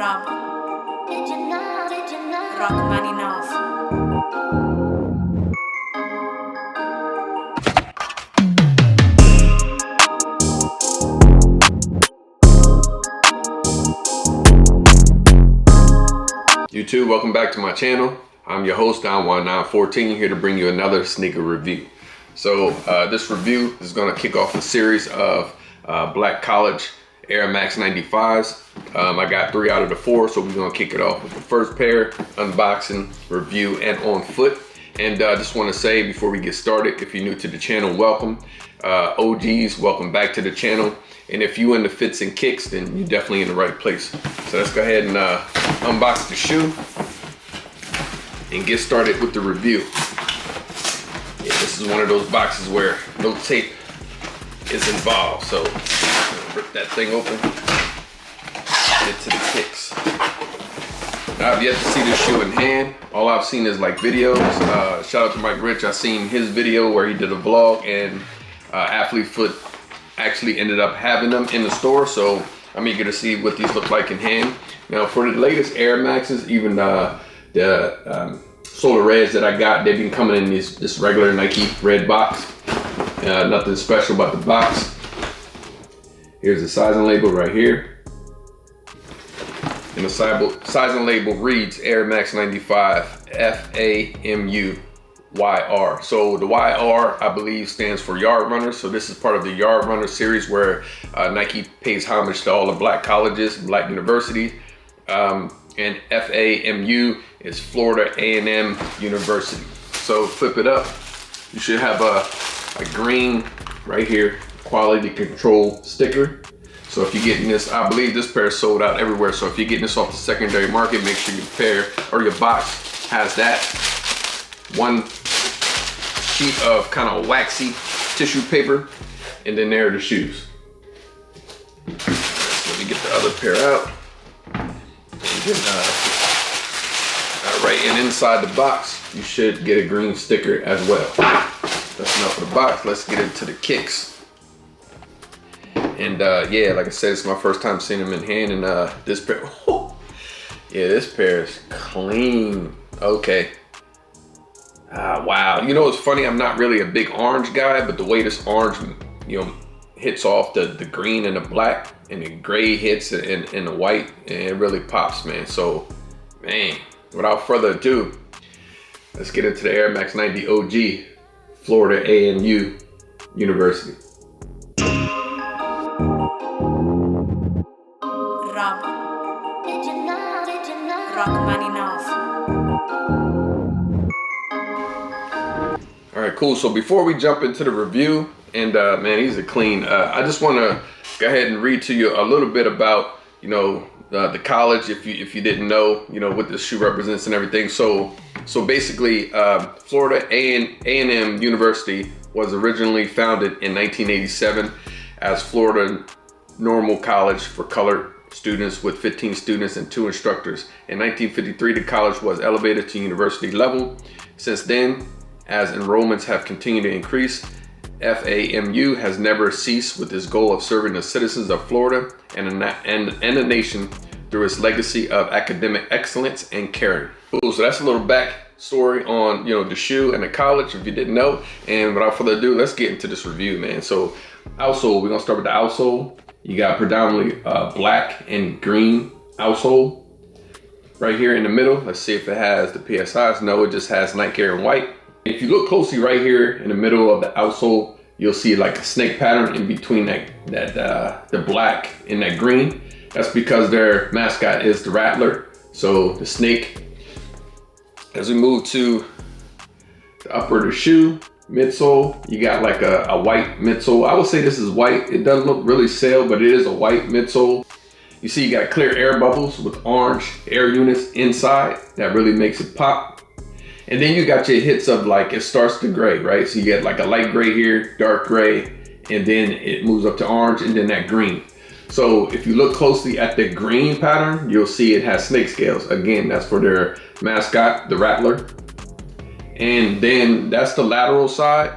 Rob Rachmaninoff. YouTube, welcome back to my channel. I'm your host, Don1914, here to bring you another sneaker review. So this review is going to kick off a series of Black College Air Max 95s. I got 3 out of the 4, so we're going to kick it off with the first pair, unboxing, review, and on foot. And I just want to say before we get started, if you're new to the channel, welcome. OGs, welcome back to the channel. And if you into fits and kicks, then you're definitely in the right place. So let's go ahead and unbox the shoe and get started with the review. Yeah, this is one of those boxes where no tape is involved. So rip that thing open, get to the kicks. Now, I've yet to see this shoe in hand. All I've seen is like videos. Shout out to Mike Rich. I seen his video where he did a vlog, and Athlete Foot actually ended up having them in the store. So I'm eager to see what these look like in hand. Now for the latest Air Maxes, even the Solar Reds that I got, they've been coming in this regular Nike red box. Nothing special about the box. Here's the sizing label right here. And the sizing label reads Air Max 95 FAMU YR. So the YR, I believe, stands for Yard Runners. So this is part of the Yard Runner series where Nike pays homage to all the black colleges, black universities. And FAMU is Florida A&M University. So flip it up. You should have a green right here, quality control sticker. So if you're getting this, I believe this pair is sold out everywhere. So if you're getting this off the secondary market, make sure your pair or your box has that. One sheet of kind of waxy tissue paper, and then there are the shoes. So let me get the other pair out. And then, right, and inside the box, you should get a green sticker as well. That's enough of the box. Let's get into the kicks. And yeah, like I said, it's my first time seeing them in hand, and this pair, yeah, this pair is clean. Okay. Wow. You know, it's funny, I'm not really a big orange guy, but the way this orange, you know, hits off the green and the black, and the gray hits in the white, and it really pops, man. So, man, without further ado, let's get into the Air Max 90 OG, Florida A&M University. Rob Rachmaninoff. All right, cool. So before we jump into the review, and man, these are clean. I just want to go ahead and read to you a little bit about, you know, the college, if you didn't know, you know, what this shoe represents and everything. So basically, Florida A&M University was originally founded in 1987 as Florida Normal College for colored students with 15 students and 2 instructors. In 1953, the college was elevated to university level. Since then, as enrollments have continued to increase, FAMU has never ceased with its goal of serving the citizens of Florida and the nation through its legacy of academic excellence and caring. Cool, so that's a little backstory on, you know, the shoe and the college, if you didn't know. And without further ado, let's get into this review, man. So outsole, we're gonna start with the outsole. You got predominantly black and green outsole. Right here in the middle, let's see if it has the PSIs. No, it just has Nike Air and white. If you look closely right here in the middle of the outsole, you'll see like a snake pattern in between the black and that green. That's because their mascot is the rattler, so the snake. As we move to the upper of the shoe, midsole, you got like a white midsole. I would say this is white. It doesn't look really sail, but it is a white midsole. You see you got clear air bubbles with orange air units inside. That really makes it pop. And then you got your hits of like, it starts to gray, right? So you get like a light gray here, dark gray, and then it moves up to orange, and then that green. So if you look closely at the green pattern, you'll see it has snake scales. Again, that's for their mascot, the rattler. And then that's the lateral side.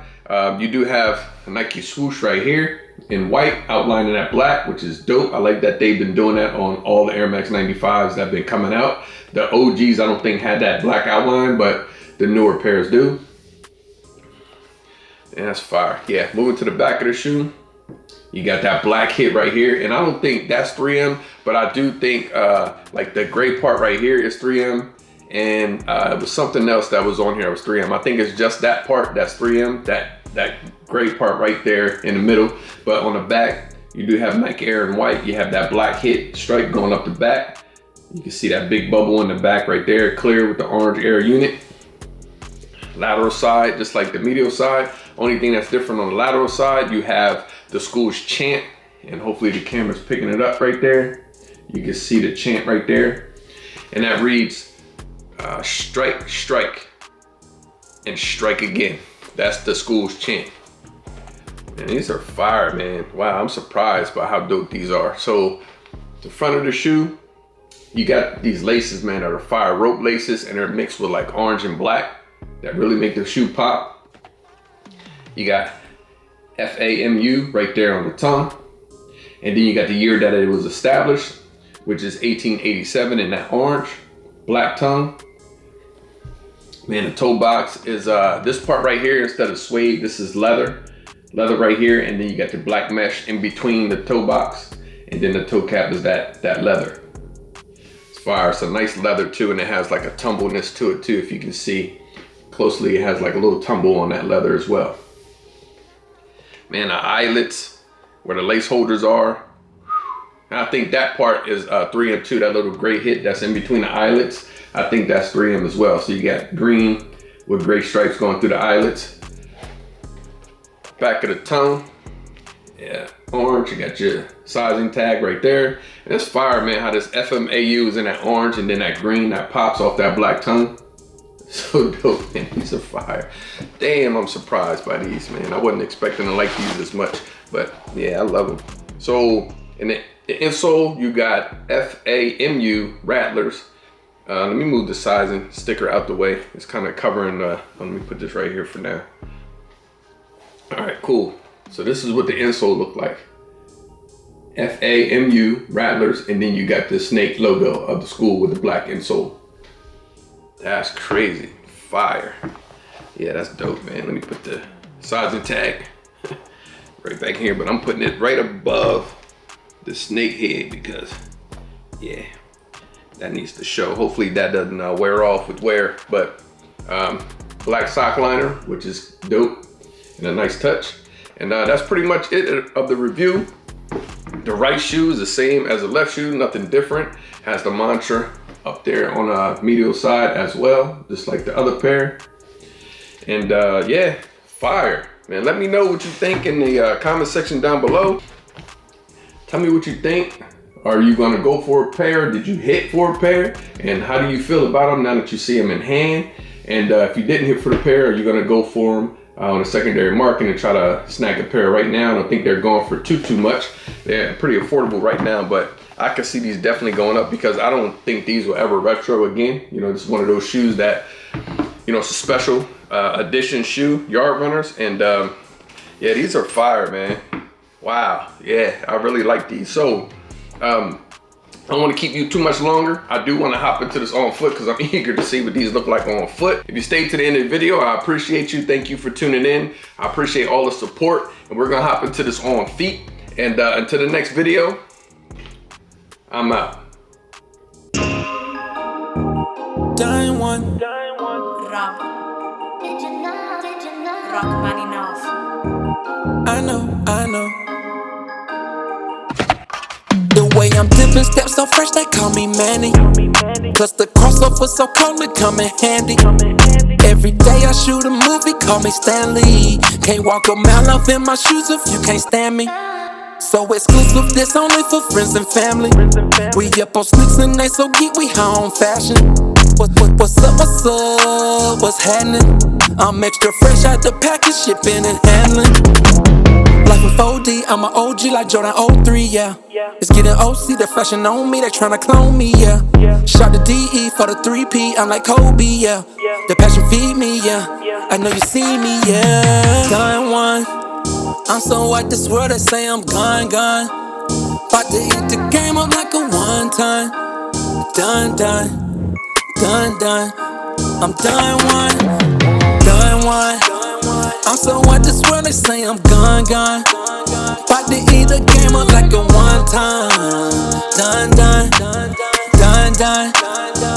You do have a Nike swoosh right here, in white, outlining that black, which is dope. I like that they've been doing that on all the Air Max 95s that have been coming out. The OGs, I don't think had that black outline, but the newer pairs do. And that's fire. Yeah, moving to the back of the shoe, you got that black hit right here. And I don't think that's 3M, but I do think like the gray part right here is 3M. And it was something else that was on here that was 3M. I think it's just that part that's 3M, that gray part right there in the middle. But on the back, you do have Nike Air in white. You have that black hit stripe going up the back. You can see that big bubble in the back right there, clear with the orange Air unit. Lateral side, just like the medial side. Only thing that's different on the lateral side, you have the school's chant, and hopefully the camera's picking it up right there. You can see the chant right there. And that reads, strike, strike, and strike again. That's the school's chant. And these are fire, man. Wow, I'm surprised by how dope these are. So the front of the shoe, you got these laces, man, that are fire rope laces, and they're mixed with like orange and black that really make the shoe pop. You got FAMU right there on the tongue. And then you got the year that it was established, which is 1887 in that orange, black tongue. Man, the toe box is this part right here instead of suede, this is leather right here, and then you got the black mesh in between the toe box, and then the toe cap is that leather. It's fire. It's a nice leather too, and it has like a tumbleness to it too. If you can see closely, it has like a little tumble on that leather as well. Man, the eyelets where the lace holders are, I think that part is 3M too. That little gray hit that's in between the eyelets, I think that's 3M as well. So you got green with gray stripes going through the eyelets. Back of the tongue, yeah, orange. You got your sizing tag right there. And it's fire, man, how this FMAU is in that orange and then that green that pops off that black tongue. So dope, man. These are fire. Damn, I'm surprised by these, man. I wasn't expecting to like these as much, but yeah, I love them. So in the insole, you got FAMU Rattlers. Let me move the sizing sticker out the way. It's kind of covering let me put this right here for now. All right, cool. So this is what the insole looked like. FAMU Rattlers, and then you got the snake logo of the school with the black insole. That's crazy. Fire. Yeah, that's dope, man. Let me put the sizing tag right back here, but I'm putting it right above the snake head because, yeah, that needs to show. Hopefully that doesn't wear off with wear, but black sock liner, which is dope and a nice touch. And that's pretty much it of the review. The right shoe is the same as the left shoe, nothing different. Has the mantra up there on the medial side as well, just like the other pair. And yeah, fire, man. Let me know what you think in the comment section down below. Tell me what you think. Are you gonna go for a pair? Did you hit for a pair? And how do you feel about them now that you see them in hand? And if you didn't hit for the pair, are you gonna go for them on a secondary market and try to snag a pair right now? I don't think they're going for too much. They're pretty affordable right now, but I could see these definitely going up because I don't think these will ever retro again. You know, this is one of those shoes that, you know, it's a special edition shoe, yard runners. And yeah, these are fire, man. Wow, yeah, I really like these. So I don't want to keep you too much longer. I do want to hop into this on foot because I'm eager to see what these look like on foot. If you stayed to the end of the video, I appreciate you. Thank you for tuning in. I appreciate all the support, and we're gonna hop into this on feet. And until the next video, I'm out. Dying one. Rob. Rachmaninoff. I know. The way I'm dipping steps so fresh, they call me Manny. Plus the crossover so cold, it come in handy. Every day I shoot a movie, call me Stanley. Can't walk a mile off in my shoes if you can't stand me. So exclusive, this only for friends and family. We up on sneaks and they so geek, we high on fashion. What's up, what's happening? I'm extra fresh out the package, shipping and handling. Life in 4D, I'm an OG like Jordan 03, yeah. It's getting OC, the fashion on me, they tryna clone me, yeah. Shot the DE for the 3P, I'm like Kobe, yeah. The passion feed me, yeah. I know you see me, yeah. Dying one. I'm so out this world, they say I'm gone, gone. About to eat the game up like a one time. Done, done, done, done. I'm done one, done one. I'm so out this world, they say I'm gone, gone. About to eat the game up like a one time. Done, done, done, done.